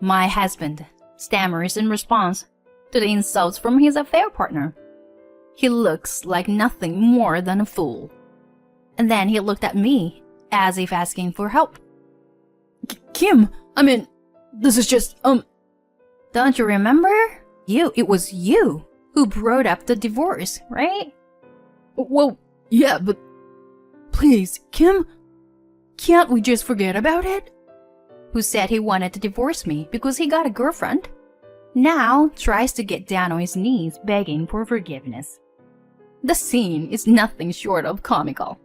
My husband stammers in response to the insults from his affair partner. He looks like nothing more than a fool. And then he looked at me as if asking for help. Kim, this is just, Don't you remember? It was you who brought up the divorce, right? Well, yeah, but please, Kim, can't we just forget about it? Who said he wanted to divorce me because he got a girlfriend, now tries to get down on his knees begging for forgiveness. The scene is nothing short of comical.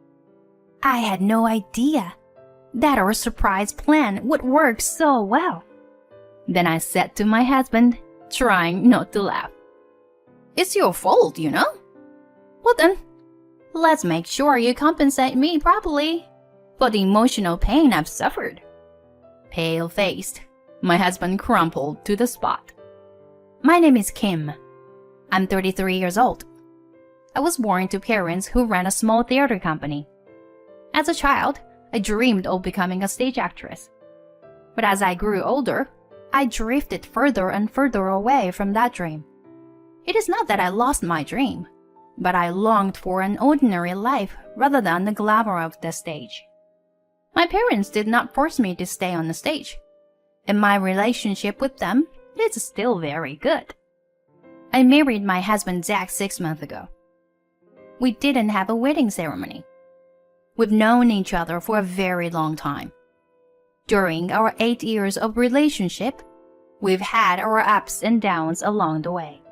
I had no idea that our surprise plan would work so well. Then I said to my husband, trying not to laugh, "It's your fault, you know? Well then, let's make sure you compensate me properly for the emotional pain I've suffered." Pale-faced, my husband crumpled to the spot. My name is Kim. I'm 33 years old. I was born to parents who ran a small theater company. As a child, I dreamed of becoming a stage actress. But as I grew older, I drifted further and further away from that dream. It is not that I lost my dream, but I longed for an ordinary life rather than the glamour of the stage. My parents did not force me to stay on the stage, and my relationship with them is still very good. I married my husband Zach 6 months ago. We didn't have a wedding ceremony. We've known each other for a very long time. During our 8 years of relationship, we've had our ups and downs along the way.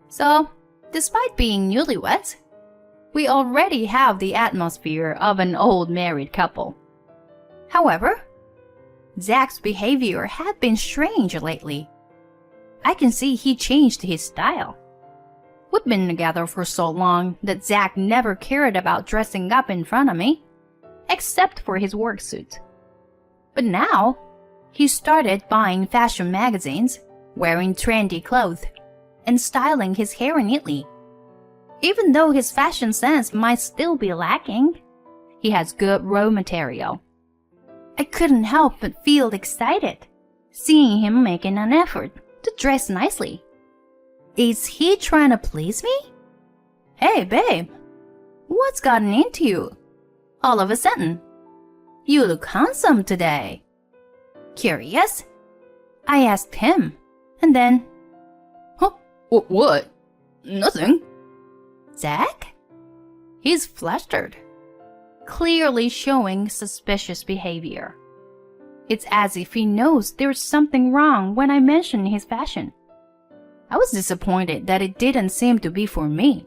So, despite being newlyweds, we already have the atmosphere of an old married couple. However, Zach's behavior had been strange lately. I can see he changed his style. We've been together for so long that Zach never cared about dressing up in front of me, except for his work suit. But now, he started buying fashion magazines, wearing trendy clothes, and styling his hair neatly. Even though his fashion sense might still be lacking, he has good raw material. I couldn't help but feel excited, seeing him making an effort to dress nicely. Is he trying to please me? Hey, babe, what's gotten into you? All of a sudden, you look handsome today. Curious? I asked him, and then, Huh? What? Nothing. Zach? He's flustered, clearly showing suspicious behavior. It's as if he knows there's something wrong when I mention his fashion. I was disappointed that it didn't seem to be for me.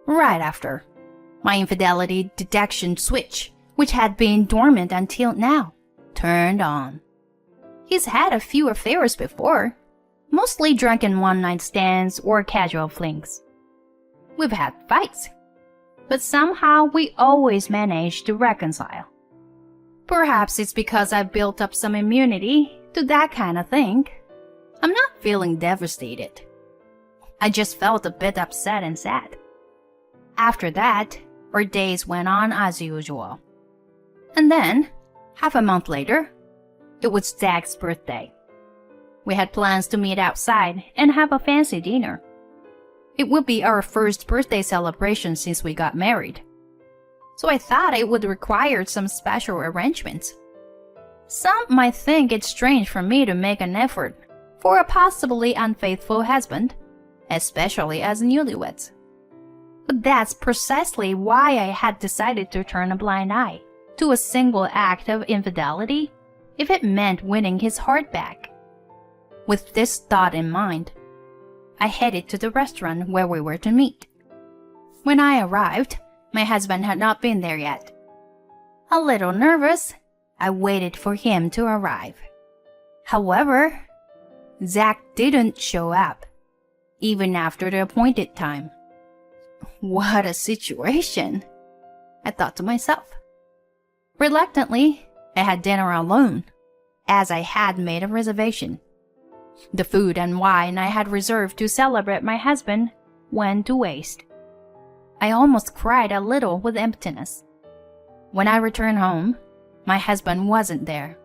Right after, my infidelity detection switch, which had been dormant until now, turned on. He's had a few affairs before, mostly drunken one-night stands or casual flings. We've had fights, but somehow we always manage to reconcile. Perhaps it's because I've built up some immunity to that kind of thing. I'm not feeling devastated. I just felt a bit upset and sad. After that, our days went on as usual. And then, half a month later, it was Zach's birthday. We had plans to meet outside and have a fancy dinner. It would be our first birthday celebration since we got married. So I thought it would require some special arrangements. Some might think it's strange for me to make an effort for a possibly unfaithful husband, especially as newlyweds. But that's precisely why I had decided to turn a blind eye to a single act of infidelity if it meant winning his heart back. With this thought in mind, I headed to the restaurant where we were to meet. When I arrived, my husband had not been there yet. A little nervous, I waited for him to arrive. However, Zach didn't show up, even after the appointed time. What a situation, I thought to myself. Reluctantly, I had dinner alone, as I had made a reservation. The food and wine I had reserved to celebrate my husband went to waste. I almost cried a little with emptiness. When I returned home, my husband wasn't there.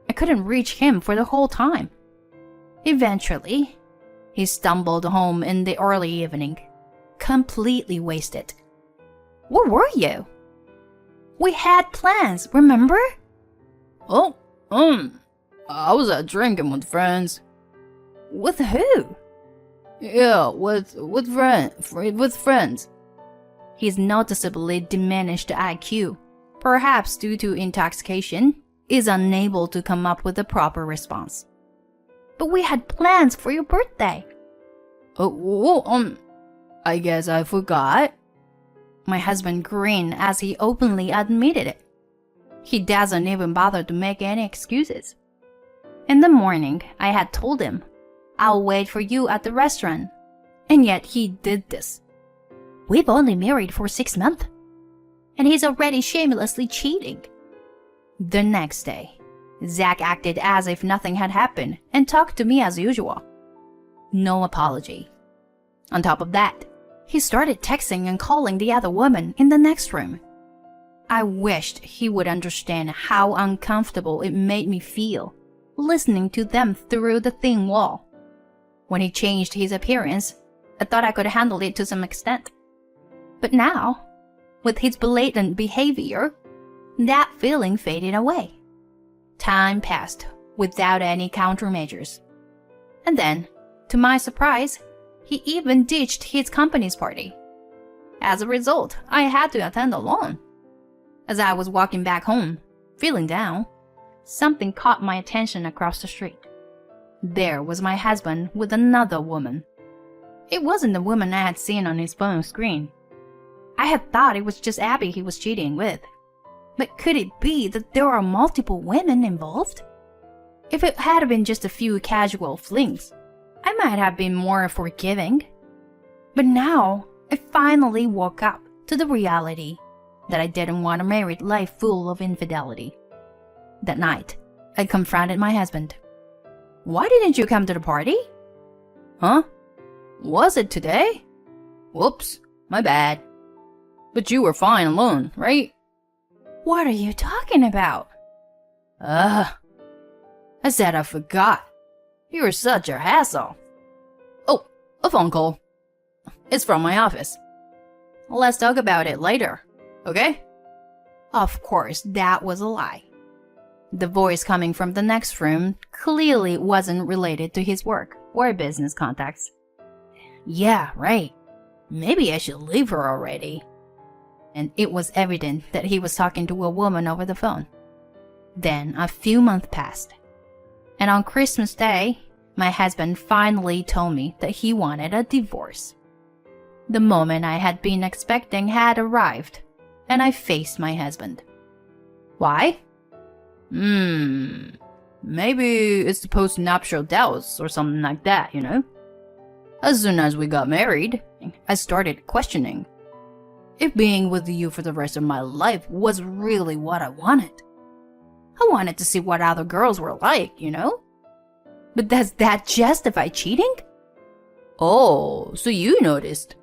I couldn't reach him for the whole time. Eventually, he stumbled home in the early evening, completely wasted. Where were you? We had plans, remember? Oh, I was out drinking with friends. With who? Yeah, with friends. His noticeably diminished IQ, perhaps due to intoxication, is unable to come up with a proper response. But we had plans for your birthday. I guess I forgot. My husband grinned as he openly admitted it. He doesn't even bother to make any excuses. In the morning, I had told him, I'll wait for you at the restaurant. And yet he did this. We've only married for 6 months. And he's already shamelessly cheating. The next day, Zach acted as if nothing had happened and talked to me as usual. No apology. On top of that, he started texting and calling the other woman in the next room. I wished he would understand how uncomfortable it made me feel listening to them through the thin wall. When he changed his appearance, I thought I could handle it to some extent. But now, with his blatant behavior, that feeling faded away. Time passed without any countermeasures. And then, to my surprise, he even ditched his company's party. As a result, I had to attend alone. As I was walking back home, feeling down, something caught my attention across the street. There was my husband with another woman. It wasn't the woman I had seen on his phone screen. I had thought it was just Abby he was cheating with. But could it be that there are multiple women involved? If it had been just a few casual flings, I might have been more forgiving. But now, I finally woke up to the reality that I didn't want a married life full of infidelity. That night, I confronted my husband. Why didn't you come to the party? Huh? Was it today? Whoops, my bad. But you were fine alone, right? What are you talking about? I said I forgot. You were such a hassle. Oh, a phone call. It's from my office. Let's talk about it later, okay? Of course, that was a lie. The voice coming from the next room clearly wasn't related to his work or business contacts. Yeah, right. Maybe I should leave her already. And it was evident that he was talking to a woman over the phone. Then a few months passed. And on Christmas Day, my husband finally told me that he wanted a divorce. The moment I had been expecting had arrived, and I faced my husband. Why? Maybe it's the post-nuptial doubts or something like that, you know? As soon as we got married, I started questioning if being with you for the rest of my life was really what I wanted. I wanted to see what other girls were like, you know? But does that justify cheating? Oh, so you noticed.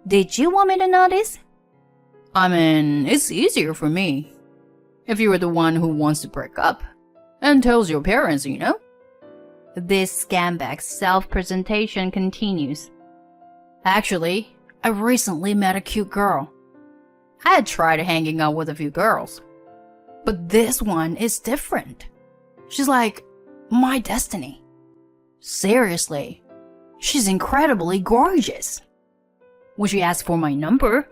Did you want me to notice? I mean, it's easier for me. If you were the one who wants to break up and tells your parents, you know? This scumbag's self-presentation continues. Actually, I recently met a cute girl. I had tried hanging out with a few girls, but this one is different. She's like my destiny. Seriously, she's incredibly gorgeous. When she asked for my number,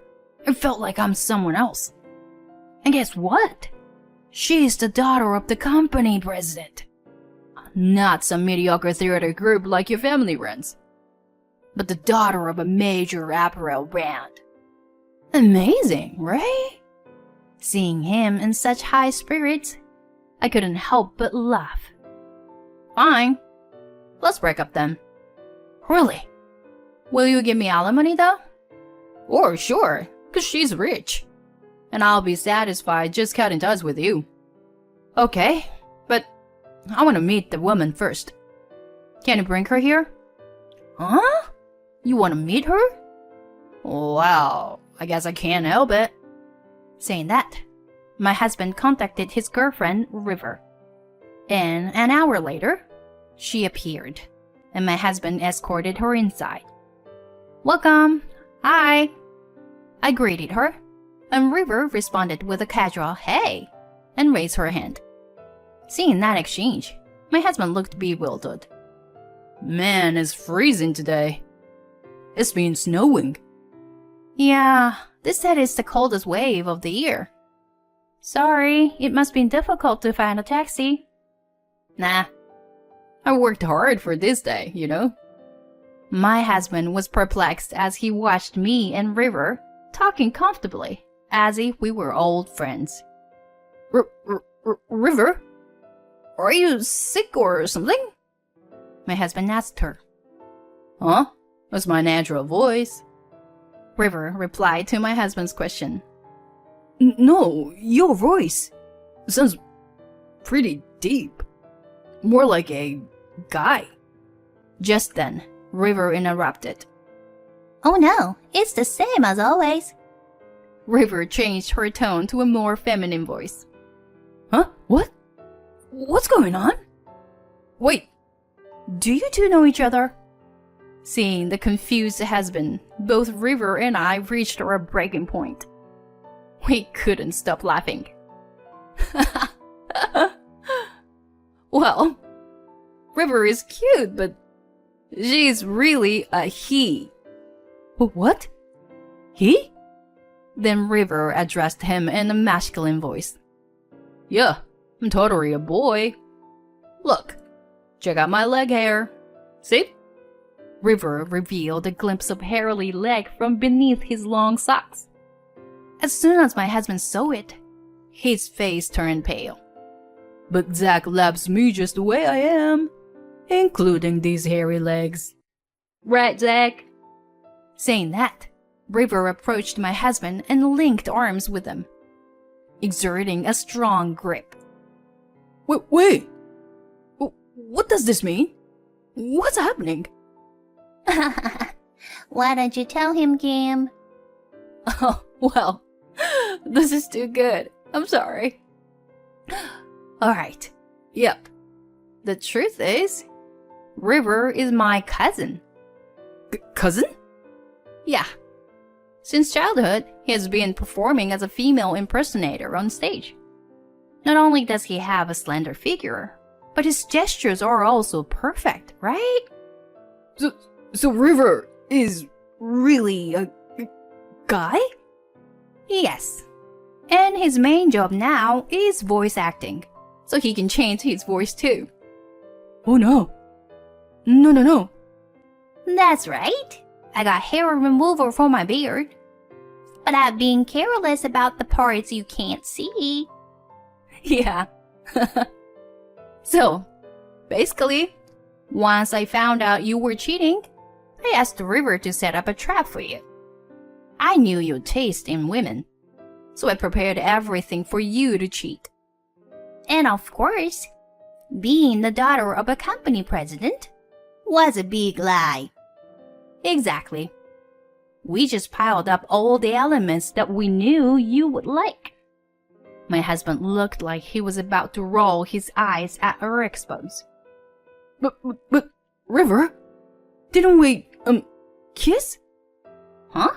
it felt like I'm someone else. And guess what? She's the daughter of the company president. Not some mediocre theater group like your family runs, but the daughter of a major apparel brand. Amazing, right? Seeing him in such high spirits, I couldn't help but laugh. Fine. Let's break up then. Really? Will you give me alimony though? Or sure, cause she's rich. And I'll be satisfied just cutting ties with you. Okay, but I want to meet the woman first. Can you bring her here? Huh? You want to meet her? Well, I guess I can't help it. Saying that, my husband contacted his girlfriend, River. And an hour later, she appeared, and my husband escorted her inside. Welcome. Hi. I greeted her, and River responded with a casual hey and raised her hand. Seeing that exchange, my husband looked bewildered. Man, it's freezing today. It's been snowing. Yeah, this set is the coldest wave of the year. Sorry, it must be difficult to find a taxi. Nah, I worked hard for this day, you know? My husband was perplexed as he watched me and River talking comfortably, as if we were old friends. River? Are you sick or something? My husband asked her. Huh? That's my natural voice. River replied to my husband's question. No, your voice sounds pretty deep. More like a guy. Just then, River interrupted. Oh no, it's the same as always. River changed her tone to a more feminine voice. Huh? What? What's going on? Wait, do you two know each other? Seeing the confused husband, both River and I reached our breaking point. We couldn't stop laughing. Well, River is cute, but she's really a he. What? He? Then River addressed him in a masculine voice. Yeah, I'm totally a boy. Look, check out my leg hair. See? River revealed a glimpse of hairy leg from beneath his long socks. As soon as my husband saw it, his face turned pale. But Zach loves me just the way I am, including these hairy legs. Right, Zach? Saying that, River approached my husband and linked arms with him, exerting a strong grip. Wait. What does this mean? What's happening? Why don't you tell him, Kim? Oh, well, this is too good. I'm sorry. Alright. Yep. The truth is, River is my cousin. Cousin? Yeah. Since childhood, he has been performing as a female impersonator on stage. Not only does he have a slender figure, but his gestures are also perfect, right? So River is really a guy? Yes. And his main job now is voice acting, so he can change his voice too. Oh no. No. That's right. I got hair removal for my beard. But I've been careless about the parts you can't see. Yeah. So, basically, once I found out you were cheating, I asked River to set up a trap for you. I knew your taste in women, so I prepared everything for you to cheat. And of course, being the daughter of a company president was a big lie. Exactly. We just piled up all the elements that we knew you would like. My husband looked like he was about to roll his eyes at our expose. But River, didn't we, kiss? Huh?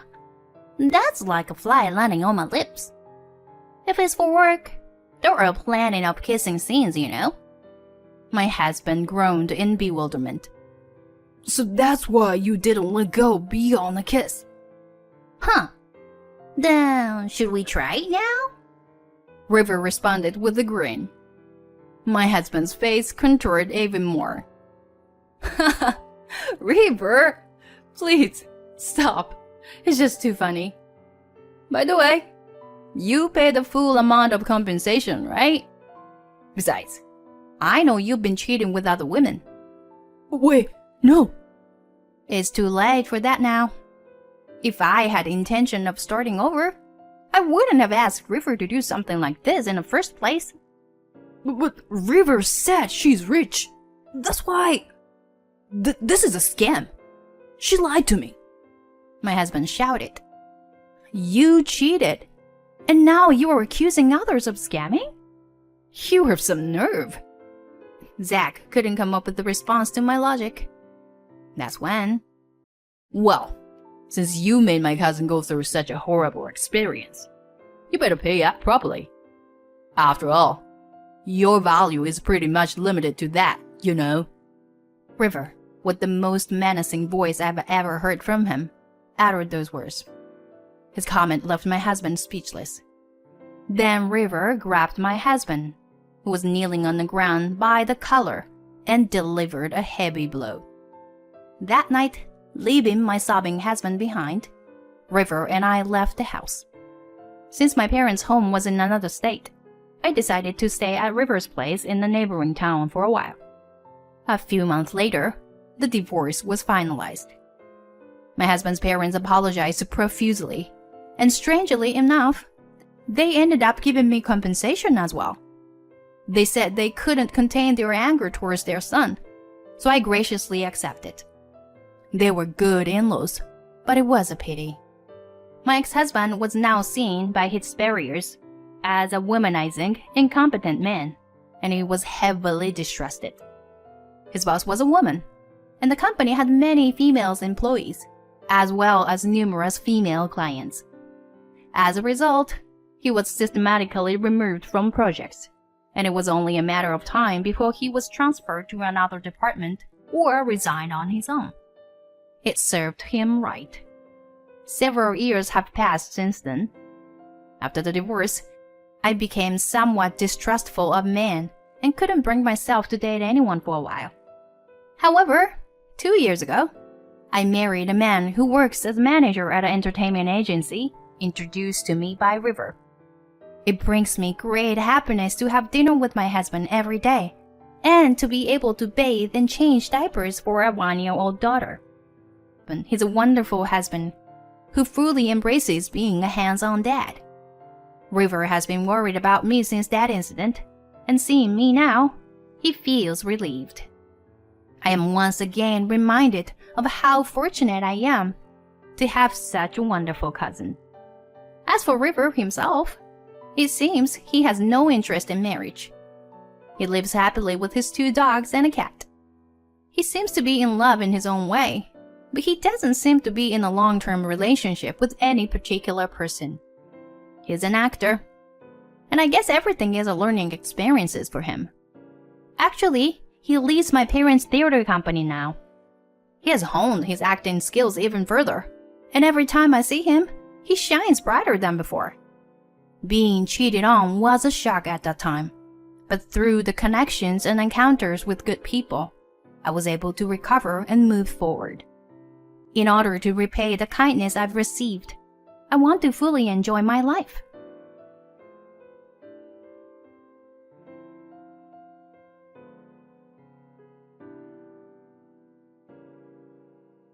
That's like a fly landing on my lips. If it's for work, there are plenty of kissing scenes, you know. My husband groaned in bewilderment. So that's why you didn't let go beyond a kiss. Huh. Then, should we try it now? River responded with a grin. My husband's face contoured even more. River, please, stop. It's just too funny. By the way, you pay the full amount of compensation, right? Besides, I know you've been cheating with other women. Wait, no. It's too late for that now. If I had intention of starting over, I wouldn't have asked River to do something like this in the first place. But River said she's rich. That's why... this is a scam. She lied to me. My husband shouted. You cheated, and now you are accusing others of scamming? You have some nerve. Zach couldn't come up with the response to my logic. That's when. Well, since you made my cousin go through such a horrible experience, you better pay up properly. After all, your value is pretty much limited to that, you know. River, with the most menacing voice I've ever heard from him, uttered those words. His comment left my husband speechless. Then River grabbed my husband, who was kneeling on the ground by the collar, and delivered a heavy blow. That night, leaving my sobbing husband behind, River and I left the house. Since my parents' home was in another state, I decided to stay at River's place in the neighboring town for a while. A few months later, the divorce was finalized. My husband's parents apologized profusely, and strangely enough, they ended up giving me compensation as well. They said they couldn't contain their anger towards their son, so I graciously accepted. They were good in-laws, but it was a pity. My ex-husband was now seen by his superiors as a womanizing, incompetent man, and he was heavily distrusted. His boss was a woman, and the company had many female employees, as well as numerous female clients. As a result, he was systematically removed from projects, and it was only a matter of time before he was transferred to another department or resigned on his own. It served him right. Several years have passed since then. After the divorce, I became somewhat distrustful of men and couldn't bring myself to date anyone for a while. However, 2 years ago, I married a man who works as manager at an entertainment agency introduced to me by River. It brings me great happiness to have dinner with my husband every day and to be able to bathe and change diapers for a 1-year-old daughter. But he's a wonderful husband who fully embraces being a hands-on dad. River has been worried about me since that incident, and seeing me now, he feels relieved. I am once again reminded of how fortunate I am to have such a wonderful cousin. As for River himself, it seems he has no interest in marriage. He lives happily with his 2 dogs and a cat. He seems to be in love in his own way, but he doesn't seem to be in a long-term relationship with any particular person. He's an actor, and I guess everything is a learning experiences for him. Actually, he leads my parents' theater company now. He has honed his acting skills even further, and every time I see him, he shines brighter than before. Being cheated on was a shock at that time, but through the connections and encounters with good people, I was able to recover and move forward. In order to repay the kindness I've received, I want to fully enjoy my life.